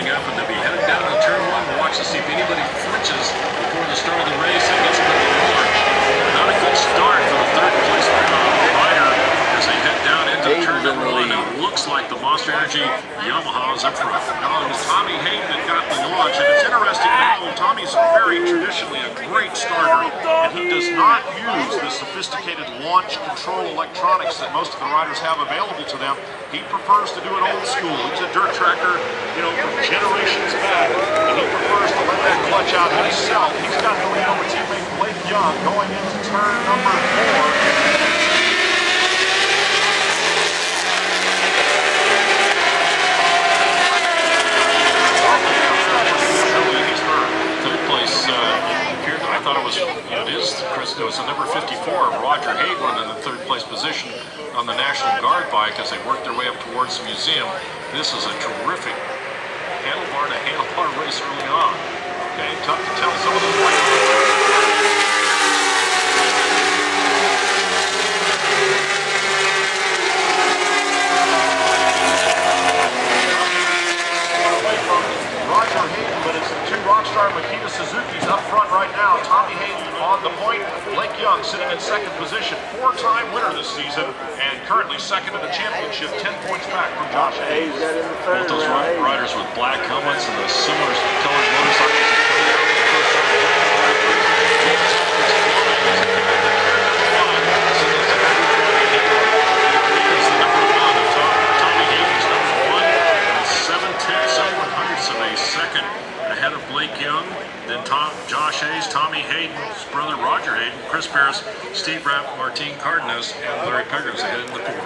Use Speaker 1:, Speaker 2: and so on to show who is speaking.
Speaker 1: warming up, and they'll be headed down to turn one. We'll watch to see if anybody flinches before the start of the race and gets a bit of a roar. Not a good start for the third place rider as they head down into turn number one. Now it looks like the Monster Energy Yamaha is up front.
Speaker 2: Now it was Tommy Hayden that got the launch, and it's interesting to know Tommy's very traditionally a great starter, and he does not use the sophisticated launch control electronics that most of the riders have available to them. He prefers to do it old school. He's a dirt tracker, from generations back, and he prefers to let that clutch out himself. He's got the lead over teammate Blake Young going into turn number 4.
Speaker 1: I thought it was, Chris, it was the number 54, Roger Hageman, in the third place position on the National Guard bike as they worked their way up towards the museum. This is a terrific handlebar to handlebar race early on. Okay, tough to tell some of the
Speaker 2: Roger Hayden, but it's the two Rockstar Makita Suzuki's up front right now. Tommy Hayden on the point. Blake Young sitting in second position. 4-time winner this season and currently second in the championship, 10 points back from Josh Hayes.
Speaker 1: Both those riders with black helmets and the similar colored motorcycles. Ahead of Blake Young, then Josh Hayes, Tommy Hayden, his brother Roger Hayden, Chris Paris, Steve Rapp, Martin Cardenas, and Larry Peggers ahead in the 4.